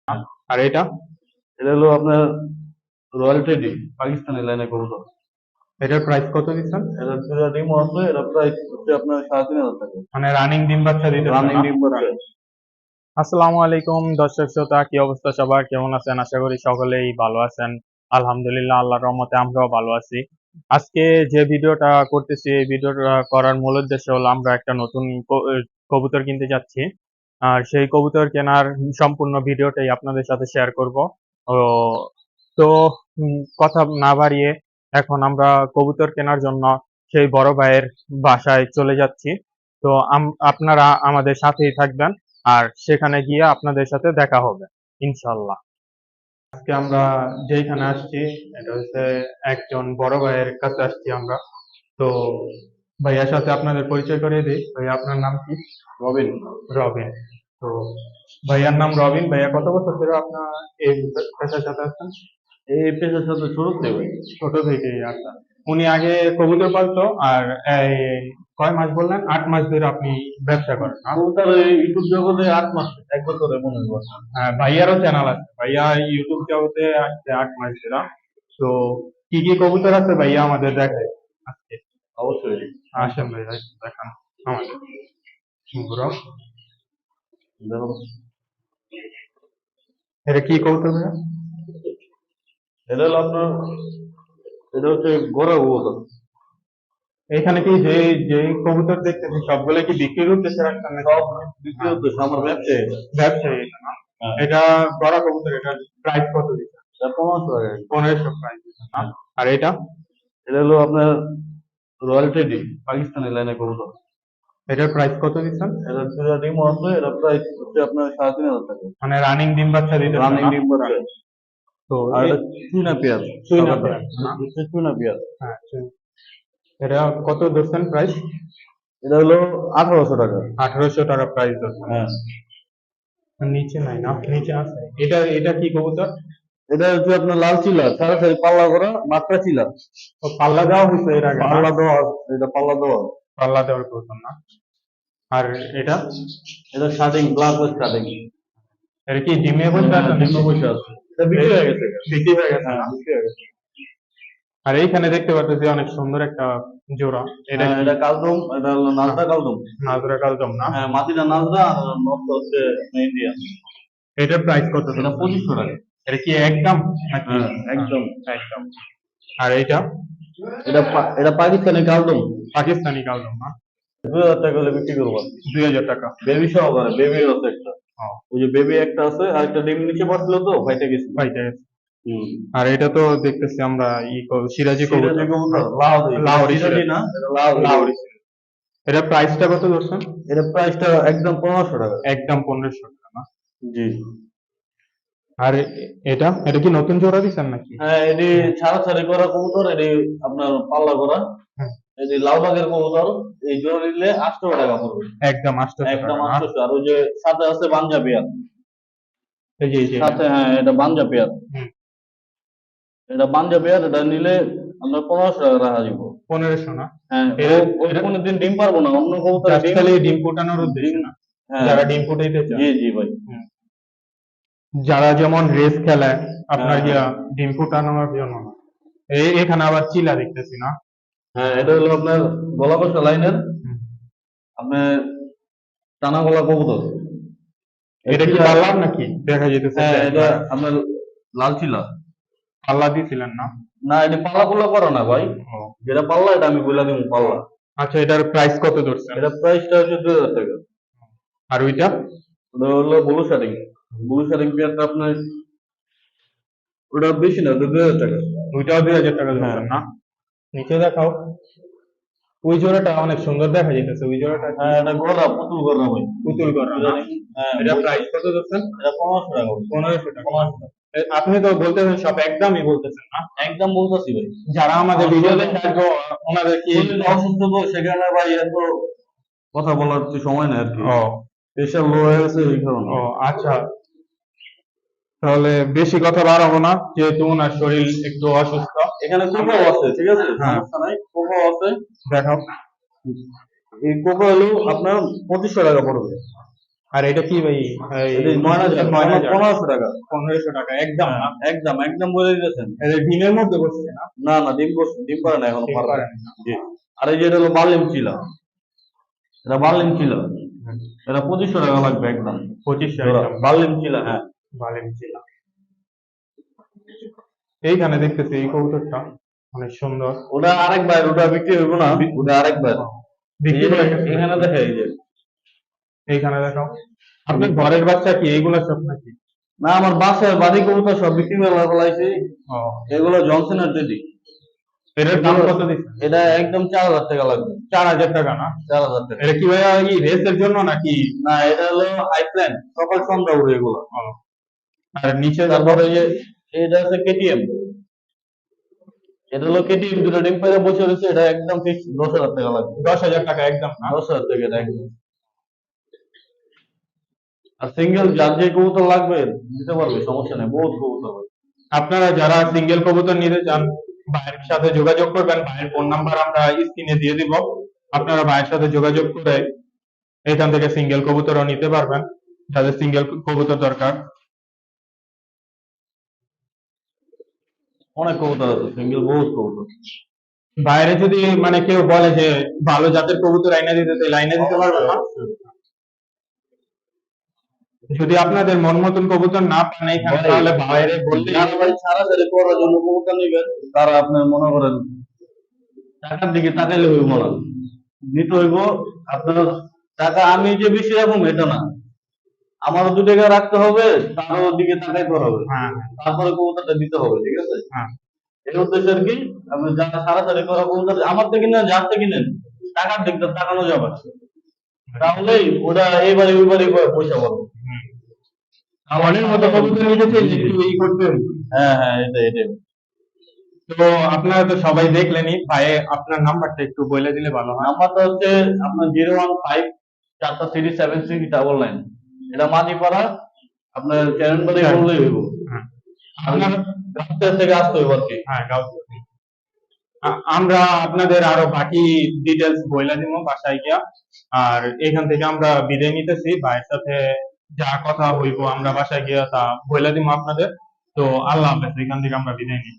আর এটা এটা হলো আপনার রয়্যাল টেডি পাকিস্তানি লাইনে কবুতর। এটার প্রাইস কত দিচ্ছেন? এটা দুটা ডিমও আছে, এটা প্রাইস হচ্ছে আপনার 3,500 টাকা। মানে রানিং ডিম বাচ্চা দিতেছে রানিং না? ডিম বাচ্চা। আসসালামু আলাইকুম দর্শক শ্রোতা, কি অবস্থা সবার, কেমন আছেন? আশা করি সকলেই ভালো আছেন। আলহামদুলিল্লাহ, আল্লাহর রহমতে আমরাও ভালো আছি। আজকে যে ভিডিওটা করতেছি, এই ভিডিওটা করার মূল উদ্দেশ্য হলো আমরা একটা নতুন কবুতর কিনতে যাচ্ছি। আর সেই কবুতর কেনার সম্পূর্ণ ভিডিওটাই আপনাদের সাথে শেয়ার করব। ও তো কথা না বাড়িয়ে এখন আমরা কবুতর কেনার জন্য সেই বড় ভাইয়ের বাসায় চলে যাচ্ছি। তো আপনারা আমাদের সাথেই থাকবেন, আর সেখানে গিয়ে আপনাদের সাথে দেখা হবে ইনশাল্লাহ। আজকে আমরা যেখানে আসছি এটা হচ্ছে একজন বড় ভাইয়ের কাছে আসছি আমরা। তো ভাইয়ার সাথে আপনাদের পরিচয় করিয়ে দিই। ভাইয়া, আপনার নাম কি? রবিন। রবিন। তো ভাইয়ার নাম রবিন। ভাইয়া, কত বছর ধরে আপনার এই পেশার সাথে আছেন? এই পেশার সাথে শুরু থেকে ছোট থেকেই। আচ্ছা, উনি আগে কবুতর পালতো, আর এই কয় মাস বললেন? 8 মাস ধরে আপনি ব্যবসা করেন না? কবুতর ইউটিউব জগতে 8 মাস, 1 বছরে মনে হয়। হ্যাঁ, ভাইয়ারও চ্যানেল আছে। ভাইয়া ইউটিউব জগতে আসছে 8 মাস ধরে। তো কি কি কবুতর আছে ভাইয়া আমাদের দেখায় আজকে? অবশ্যই। আসেন ভাইয়া, একটু দেখান আমাদের। ঘুরাও। দেখো, এটা কি কবুতর ভাইয়া? এটা হলো আপনার, এটা হচ্ছে গোরা কবুতর। এখানে কি যে যে কবুতর দেখতেছি সবগুলো কি বিক্রির উদ্দেশ্যে রাখছেন নাকি? সব বিক্রি হচ্ছে আমার ব্যবসায়ী। ব্যবসায়ী এটা না? হ্যাঁ। এটা বড় কবুতর, এটার প্রাইস কত দিচ্ছেন? এটা 1500 টাকা। 1500 প্রাইস দিচ্ছেন না? আর এটা? এটা হলো আপনার রয়্যাল টেডি পাকিস্তানি লাইনে কবুতর। এটার প্রাইস কত দিচ্ছেন? এটা দুটা ডিমও আছে, এটা প্রাইস হচ্ছে আপনার 3,500 টাকা। মানে রানিং ডিম বাচ্চা দিতেছে রানিং না? ডিম বাচ্চা। তো আর এটা চুইনা পেঁয়াজ। চুইনা পেঁয়াজ না? হচ্ছে চুইনা পেঁয়াজ। হ্যাঁ, এটা কত ধরছেন প্রাইস? এটা হলো 1800 টাকা। 1800 টাকা প্রাইস ধরছেন। হ্যাঁ। নিচে নাই না? নিচে আছে। এটা এটা কি কবুতর? এটা হচ্ছে আপনার লাল চিলা, সারি পাল্লা করা মাত্রা চিলা। ও, পাল্লা দেওয়া হয়েছে এর আগে না? পাল্লা দেওয়া, এটা পাল্লা দেওয়া। পাল্লা দেওয়ার কবুতর না? আর এটা? এটা শার্টিং, ব্ল্যাক শার্টিং। এটা কি ডিমে বসে আছে? ডিমে বসে আছে। এটা বিক্রি হয়ে গেছে। বিক্রি হয়ে গেছে হ্যাঁ, না? বিক্রি হয়ে গেছে। আর এইখানে দেখতে পাচ্ছি অনেক সুন্দর একটা জোড়া। এটা হ্যাঁ, এটা কালদম, এটা হলো নাজরা কালদম। নাজরা কালদম না? হ্যাঁ, মাদিনা নাজরা আর নর্থ হচ্ছে ইন্ডিয়া। এটার প্রাইস কত? এটা 2500 টাকা। এটা কি একদম নাকি? হ্যাঁ, একদম। একদম। আর এইটা? এটা পাকিস্তানি কালদম। পাকিস্তানি কালদম না? 2000 টাকা হলে বিক্রি করবো। 2000 টাকা? বেবি সহকারে, বেবি আছে একটা। ও, ওই যে বেবি একটা আছে, আর একটা ডিম নিচে পড়ছিল তো ফাইটে গেছে। ভাইটা। আর এটা তো দেখতেছি আমরা সিরাজি সিরাজি কবুতর। কবুতর, লাহোরি। লাহোরি সিরাজি না, এটা লাহোরি। লাহোরি। এটা প্রাইসটা কত ধরছেন? এটা প্রাইসটা একদম 1500 টাকা। একদম 1500 টাকা না? জি। আর এটা এটা কি নতুন জোড়া দিচ্ছেন নাকি? হ্যাঁ, এটি ছাড়াছাড়ি করা কবুতর, এটি আপনার পাল্লা করা। হ্যাঁ। এটি লালবাগের কবুতর। এই জোড়া নিলে 800 টাকা পড়বে। একদম 800 একদম টাকা না? 800। আর ওই যে সাথে আছে বাঞ্জা পেয়ার। এই যে এই যে সাথে, হ্যাঁ, এটা বাঞ্জা পেয়ার। হুম, এটা বাঞ্জা পেয়ার, এটা নিলে আমরা 1500 টাকা রাখা দিব। 1500 না? হ্যাঁ, ওই কোনোদিন ডিম পারবো না, অন্য কবুতর Just ডিম। খালি ডিম ফোটানোর উদ্দেশ্যে না? হ্যাঁ। যারা ডিম ফুটাইতে চায়। জি জি ভাই। হুম। যারা যেমন রেস খেলায় আপনার হ্যাঁ, ডিম ফুটানোর জন্য না। এখানে আবার চিলা দেখতেছি না? হ্যাঁ, এটা হলো আপনার গলা কষা লাইনের, হুম। আপনার টানা গলা কবুতর। এটা কি পাল্লার নাকি দেখা যেতেছে? হ্যাঁ, এটা আপনার লাল চিলা। পাল্লা দিয়েছিলেন না? না, এটা পাল্লা পোল্লা করা না ভাই। ও, যেটা পাল্লা এটা আমি বলে দিব পাল্লা। আচ্ছা, এটার প্রাইস কত ধরছেন? এটা প্রাইসটা হচ্ছে 2000 টাকা। আর ওইটা? ওটা হলো ব্লু শার্টিং। ব্লু শার্টিং পেয়ারটা আপনার, ওটা বেশি না, 2000 টাকা। ওইটাও 2000 টাকা ধরছেন না? নিচে দেখাও। ওই জোড়াটা অনেক সুন্দর দেখা যাইতেছে। ওই জোড়াটা কি? হ্যাঁ, এটা গলা, পুতুল গলা ভাই। পুতুল করা না? হ্যাঁ, এটা প্রাইস কত ধরছেন? এটা 1500 টাকা। 1500 টাকা। 1500 টাকা। আপনি তো বলতেছেন সব একদমই বলতেছেন না? একদম বলতেছি ভাই। যারা আমাদের ভিডিও দেখে আসবে ওনাদের কি? শরীর অসুস্থ তো, সেখানে ভাই এত কথা বলার তো সময় নাই আর কি। ও, প্রেশার লো হয়ে গেছে এই কারণে। ও আচ্ছা, তাহলে বেশি কথা বাড়াবো না, যেহেতু ওনার শরীর একটু অসুস্থ। এখানে কোকাও আছে, ঠিক আছে? হ্যাঁ। সমস্যা নাই, কোকাও আছে। দেখাও। এই কোকা হলো আপনার 2500 টাকা পড়বে। আর এটা কি ভাই? এটা 9,000 9,000 1500 টাকা 1500 টাকা একদম না? একদম একদম বলে দিতেছেন। এটা ডিমের মধ্যে বসছে না? না না ডিম পারে না এখনো ডিম পারবে। পারে না। জি। আর এই যে এটা হলো বার্লিন চিলা, এটা বার্লিন চিলা, এটা 2500 টাকা লাগবে একদম 2500 জোড়া একদম বার্লিন চিলা। হ্যাঁ বালেন ছিল। এইখানে দেখতেছি এই কবুতরটা অনেক সুন্দর। ওটা আরেক ভাই, ওটা বিক্রি হইব না, ওটা আরেক ভাই। বিক্রি হয়ে গেছে? এখানে দেখে এই যে, এইখানে দেখাও। আপনার ঘরের বাচ্চা কি এইগুলা সব নাকি? না আমার বাসায় বাড়ি কবুতর সব বিক্রি করে ফেলাইছি। ও, এগুলো জনসনের টেডি। এটার দাম কত দিচ্ছেন? এটা একদম 4,000 টাকা লাগবে। 4000 টাকা না? 4,000 টাকা। এটা কি ভাইয়া এই রেসের জন্য নাকি? না এটা হলো হাই প্ল্যান, সকাল সন্ধ্যা উড়ে এগুলো। ও, আর নিচে তারপরে এই যে এটা আছে কেটিএম, এটা হলো কেটিএম, দুটো ডিম পেরে বসে রয়েছে, এটা একদম ফিক্স 10,000 টাকা লাগবে। 10,000 টাকা একদম না? 10,000 টাকা এটা একদম। আর সিঙ্গেল যার যে কবুতর লাগবে দিতে পারবে, সমস্যা নেই, বহুত কবুতর। আপনারা যারা সিঙ্গেল কবুতর নিতে চান ভাইয়ের সাথে যোগাযোগ করবেন। ভাইয়ের ফোন নাম্বার আমরা স্ক্রিনে দিয়ে দিব। আপনারা ভাইয়ের সাথে যোগাযোগ করে এখান থেকে সিঙ্গেল কবুতরও নিতে পারবেন, যাদের সিঙ্গেল কবুতর দরকার। অনেক কবুতর আছে সিঙ্গেল, বহুত কবুতর। বাইরে যদি মানে কেউ বলে যে ভালো জাতের কবুতর আইনা দিতে, তাহলে আইনা দিতে পারবে না? যদি আপনাদের মন মতন কবুতর না পান এখানে, তাহলে বাইরে বললে যারা ভাই ছাড়াছাড়ি করার জন্য কবুতর নিবেন, তারা আপনার মনে করেন টাকার দিকে তাকাইলে হইব না, নিতে হইব আপনার টাকা। আমি যে বেশি রাখবো এটা না, আমারও 2 টাকা রাখতে হবে, তারও দিকে তাকাইতে হবে, হ্যাঁ তারপরে কবুতরটা দিতে হবে, ঠিক আছে? হ্যাঁ এই উদ্দেশ্যে আর কি। আপনি যারা ছাড়াছাড়ি করা কবুতর আমার থেকে কিনেন, যার থেকে কিনেন, টাকার দিকটা তাকানো যাবে না, তাহলেই ওটা এইবারে ওইবারে করে পয়সা পাবো। হুম। মনের মতো কবুতর নিতে চাইলে একটু ই করতে হবে। হ্যাঁ হ্যাঁ এটাই। তো আপনারা তো সবাই দেখলেনই, ভাই আপনার নাম্বারটা একটু বলে দিলে ভালো হয়। নাম্বারটা হচ্ছে আপনার 015 4376999, এটা মাঝিপাড়া, আপনার চ্যানেল বাড়ি বললেই হইব। হ্যাঁ। আপনার রাস্তা থেকে আসতে হইব আর কি। হ্যাঁ আমরা আপনাদের আরো বাকি ডিটেলস বইলা দিব বাসায় গিয়া। আর এখান থেকে আমরা বিদায় নিতেছি, ভাইয়ের সাথে যা কথা হইব আমরা বাসায় গিয়া তা বইলা দিব আপনাদের। তো আল্লাহ হাফেজ, এখান থেকে আমরা বিদায় নিই।